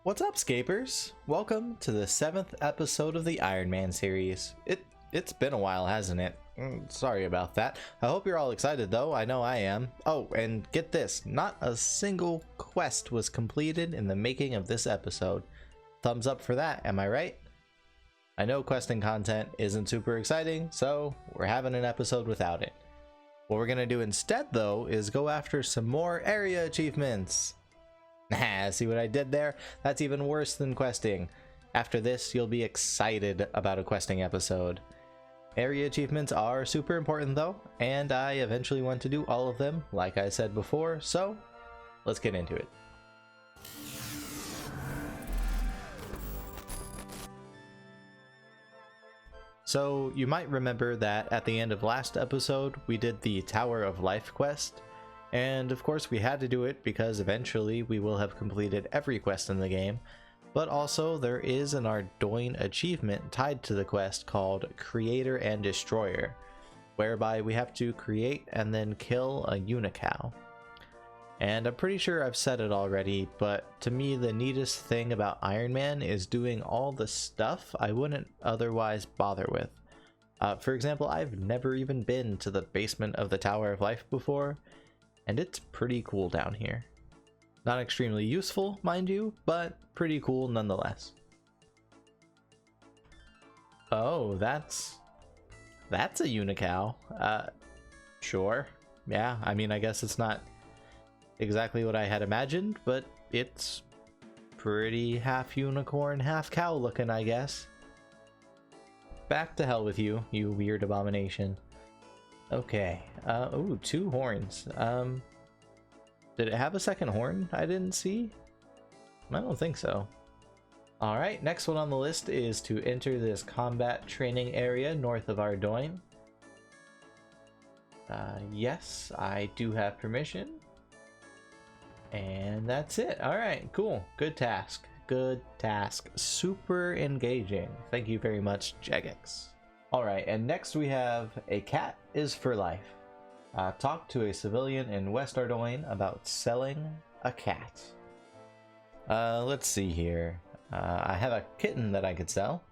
What's up, Scapers? Welcome to the 7th episode of the Ironman series. It's been a while, hasn't it? Sorry about that. I hope you're all excited though, I know I am. Oh, and get this, not a single quest was completed in the making of this episode. Thumbs up for that, am I right? I know questing content isn't super exciting, so we're having an episode without it. What we're gonna do instead though is go after some more area achievements. See what I did there? That's even worse than questing. After this, you'll be excited about a questing episode. Area achievements are super important though, and I eventually want to do all of them, like I said before, so let's get into it. So you might remember that at the end of last episode, we did the Tower of Life quest. And of course we had to do it because eventually we will have completed every quest in the game, but also there is an Ardoin achievement tied to the quest called Creator and Destroyer, whereby we have to create and then kill a unicow. And I'm pretty sure I've said it already, but to me the neatest thing about Ironman is doing all the stuff I wouldn't otherwise bother with. For example, I've never even been to the basement of the Tower of Life before, and it's pretty cool down here. Not extremely useful, mind you, but pretty cool nonetheless. Oh, that's a unicow. Sure. Yeah, I mean, I guess it's not exactly what I had imagined, but it's pretty half unicorn, half cow looking, I guess. Back to hell with you, you weird abomination. Okay, ooh, 2 horns. Did it have a second horn I didn't see? I don't think so. Alright, next one on the list is to enter this combat training area north of Ardoin. Yes, I do have permission. And that's it. Alright, cool. Good task. Good task. Super engaging. Thank you very much, Jagex. Alright, and next we have A Cat is for Life. Talk to a civilian in West Ardoin about selling a cat. Let's see here. I have a kitten that I could sell.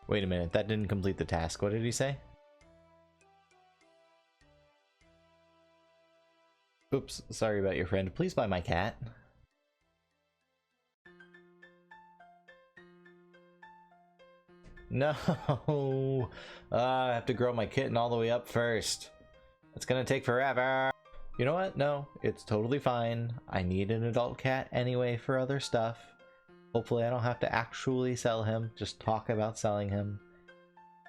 Wait a minute, that didn't complete the task. What did he say? Oops, sorry about your friend. Please buy my cat. No, I have to grow my kitten all the way up first. It's gonna take forever. You know what? No, it's totally fine. I need an adult cat anyway for other stuff. Hopefully I don't have to actually sell him, just talk about selling him.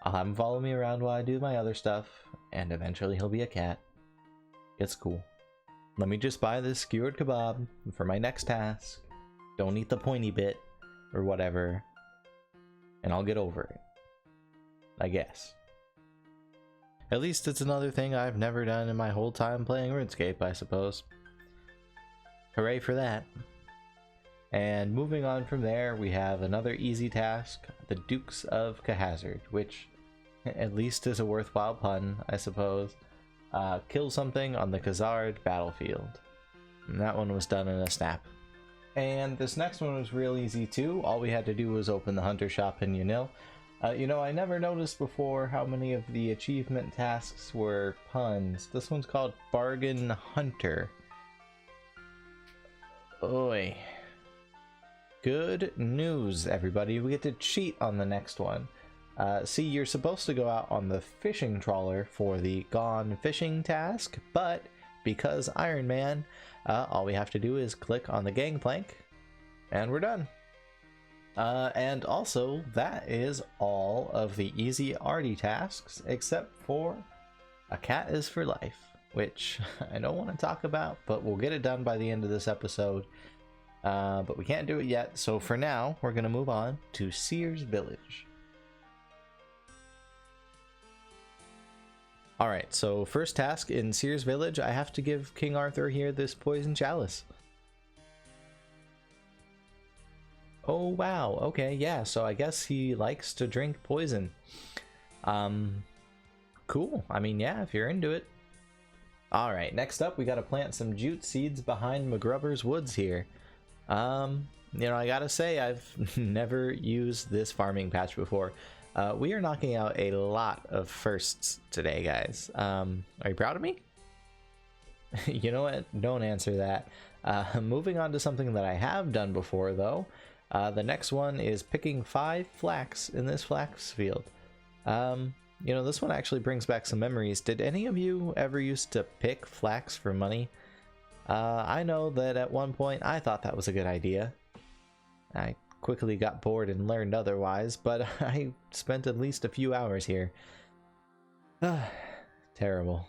I'll have him follow me around while I do my other stuff, and eventually he'll be a cat. It's cool. Let me just buy this skewered kebab for my next task. Don't eat the pointy bit, or whatever. And I'll get over it, I guess. At least it's another thing I've never done in my whole time playing RuneScape, I suppose. Hooray for that. And moving on from there, we have another easy task, the Dukes of Khazard, which at least is a worthwhile pun, I suppose. Kill something on the Khazard battlefield. And that one was done in a snap. And this next one was real easy too. All we had to do was open the hunter shop in Unil. I never noticed before how many of the achievement tasks were puns. This one's called Bargain Hunter. Oi. Good news, everybody. We get to cheat on the next one. See, you're supposed to go out on the fishing trawler for the Gone Fishing task, but because Iron Man, all we have to do is click on the gangplank, and we're done. And also, that is all of the easy Ardy tasks, except for A Cat is for Life, which I don't want to talk about, but we'll get it done by the end of this episode. But we can't do it yet, so for now, we're going to move on to Seer's Village. Alright, so first task in Seer's Village, I have to give King Arthur here this poison chalice. Oh wow, okay, yeah, so I guess he likes to drink poison. Cool, I mean, yeah, if you're into it. Alright, next up we gotta plant some jute seeds behind McGrubber's woods here. You know, I gotta say, I've never used this farming patch before. We are knocking out a lot of firsts today, guys. Are you proud of me? You know what? Don't answer that. Moving on to something that I have done before, though. The next one is picking 5 flax in this flax field. You know, this one actually brings back some memories. Did any of you ever used to pick flax for money? I know that at one point I thought that was a good idea. I quickly got bored and learned otherwise, but I spent at least a few hours here. Terrible.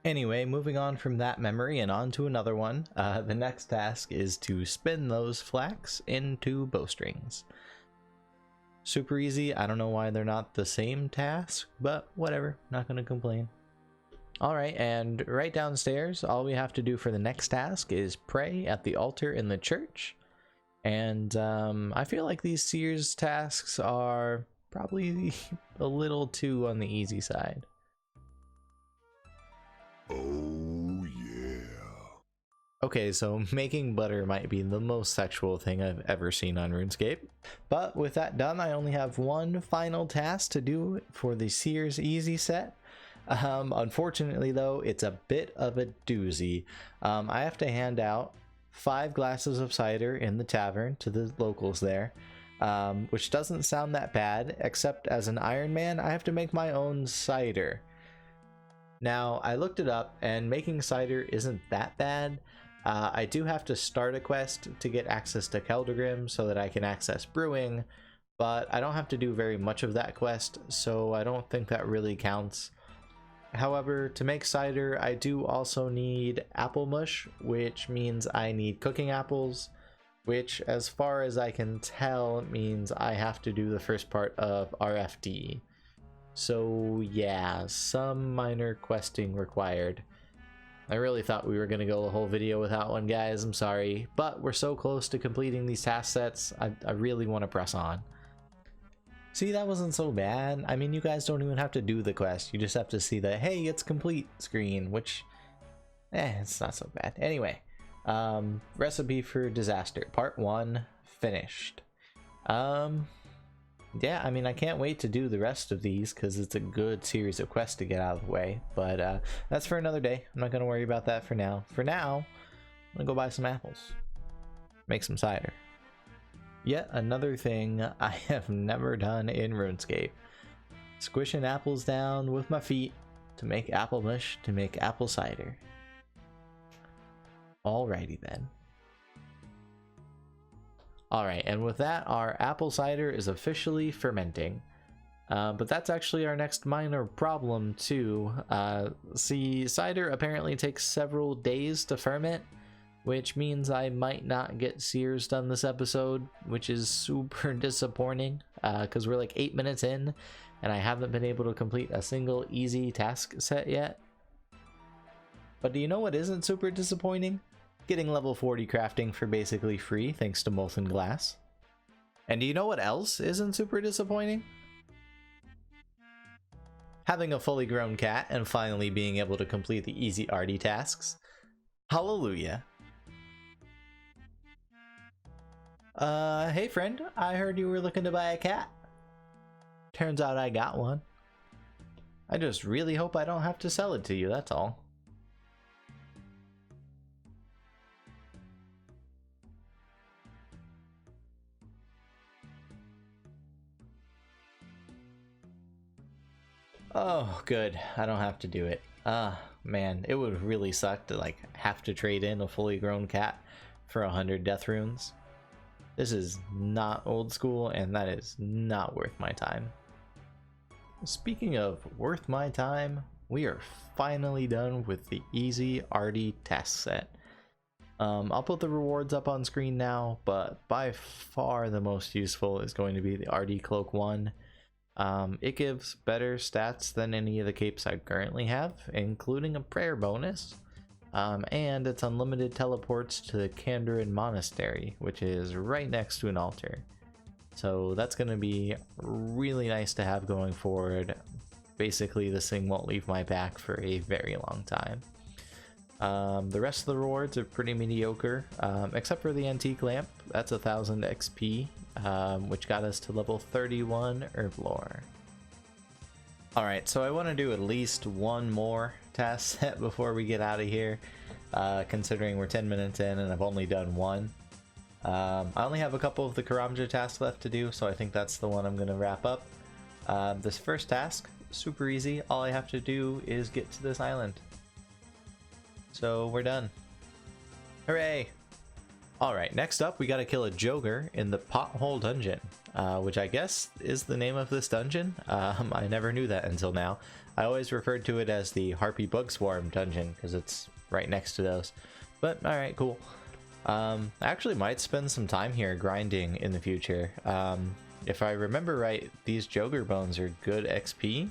Anyway, moving on from that memory and on to another one. The next task is to spin those flax into bowstrings. Super easy. I don't know why they're not the same task, but whatever. Not gonna complain. Alright, and right downstairs, all we have to do for the next task is pray at the altar in the church. And I feel like these Seer's tasks are probably a little too on the easy side. Oh yeah. Okay, so making butter might be the most sexual thing I've ever seen on RuneScape. But with that done, I only have one final task to do for the Seer's easy set. Unfortunately though, it's a bit of a doozy. I have to hand out 5 glasses of cider in the tavern to the locals there, which doesn't sound that bad, except as an Ironman, I have to make my own cider. Now, I looked it up, and making cider isn't that bad. I do have to start a quest to get access to Keldegrim so that I can access brewing, but I don't have to do very much of that quest, so I don't think that really counts. However, to make cider, I do also need apple mush, which means I need cooking apples, which, as far as I can tell, means I have to do the first part of RFD. So yeah, some minor questing required. I really thought we were going to go the whole video without one, guys. I'm sorry, but we're so close to completing these task sets. I really want to press on. See, that wasn't so bad. I mean, you guys don't even have to do the quest. You just have to see the, hey, it's complete screen, which, it's not so bad. Anyway, recipe for disaster, part 1, finished. Yeah, I mean, I can't wait to do the rest of these because it's a good series of quests to get out of the way. But that's for another day. I'm not going to worry about that for now. For now, I'm going to go buy some apples. Make some cider. Yet another thing I have never done in RuneScape. Squishing apples down with my feet to make apple mush to make apple cider. Alrighty then. Alright, and with that, our apple cider is officially fermenting. But that's actually our next minor problem too. See, cider apparently takes several days to ferment, which means I might not get Seers done this episode, which is super disappointing, because we're like 8 minutes in, and I haven't been able to complete a single easy task set yet. But do you know what isn't super disappointing? Getting level 40 crafting for basically free thanks to molten glass. And do you know what else isn't super disappointing? Having a fully grown cat and finally being able to complete the easy Ardy tasks. Hallelujah. Hey friend, I heard you were looking to buy a cat. Turns out I got one. I just really hope I don't have to sell it to you, that's all. Oh, good. I don't have to do it. Man, it would really suck to like have to trade in a fully grown cat for 100 death runes. This is not old school, and that is not worth my time. Speaking of worth my time, we are finally done with the easy Ardy task set. I'll put the rewards up on screen now, but by far the most useful is going to be the Ardy Cloak 1. It gives better stats than any of the capes I currently have, including a prayer bonus, and it's unlimited teleports to the Kandarin Monastery, which is right next to an altar. So that's going to be really nice to have going forward. Basically, this thing won't leave my back for a very long time. The rest of the rewards are pretty mediocre, except for the antique lamp. That's 1000 XP, which got us to level 31 herb lore. Alright, so I want to do at least one more task set before we get out of here, considering we're 10 minutes in and I've only done one. I only have a couple of the Karamja tasks left to do, so I think that's the one I'm going to wrap up. This first task, super easy. All I have to do is get to this island. So we're done. Hooray! Alright, next up we gotta kill a Joker in the Pothole Dungeon, which I guess is the name of this dungeon. I never knew that until now. I always referred to it as the Harpy Bug Swarm dungeon, because it's right next to those. But alright, cool. I actually might spend some time here grinding in the future. If I remember right, these Joker bones are good XP.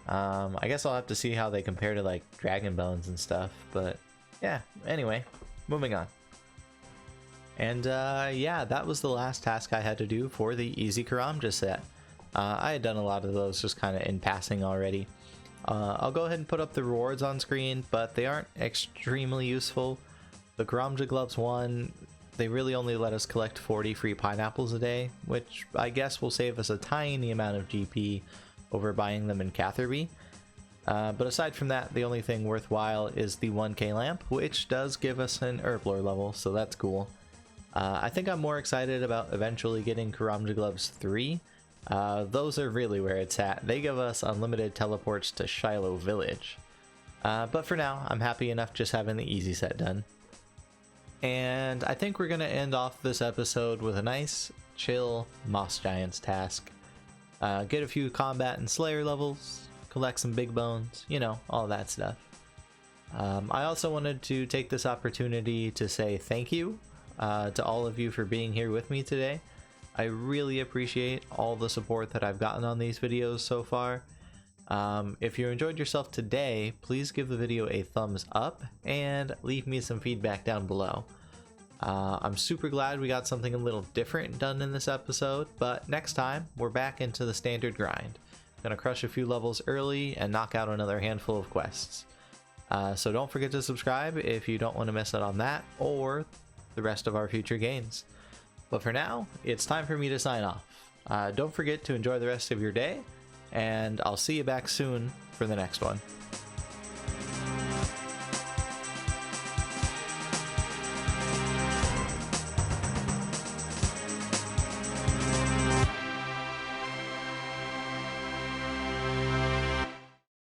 I guess I'll have to see how they compare to like dragon bones and stuff, but yeah, anyway, moving on. And yeah, that was the last task I had to do for the easy Karamja set. I had done a lot of those just kind of in passing already. I'll go ahead and put up the rewards on screen, but they aren't extremely useful. The Karamja gloves one, they really only let us collect 40 free pineapples a day, which I guess will save us a tiny amount of GP over buying them in Catherby. But aside from that, the only thing worthwhile is the 1k lamp, which does give us an herb lore level, so that's cool. I think I'm more excited about eventually getting Karamja Gloves 3. Those are really where it's at. They give us unlimited teleports to Shiloh Village. But for now, I'm happy enough just having the easy set done. And I think we're going to end off this episode with a nice, chill Moss Giants task. Get a few combat and slayer levels, collect some big bones, you know, all that stuff. I also wanted to take this opportunity to say thank you to all of you for being here with me today. I really appreciate all the support that I've gotten on these videos so far. If you enjoyed yourself today, please give the video a thumbs up and leave me some feedback down below. I'm super glad we got something a little different done in this episode, but next time we're back into the standard grind. Gonna crush a few levels early and knock out another handful of quests. So don't forget to subscribe if you don't want to miss out on that or the rest of our future gains. But for now, it's time for me to sign off. Don't forget to enjoy the rest of your day, and I'll see you back soon for the next one.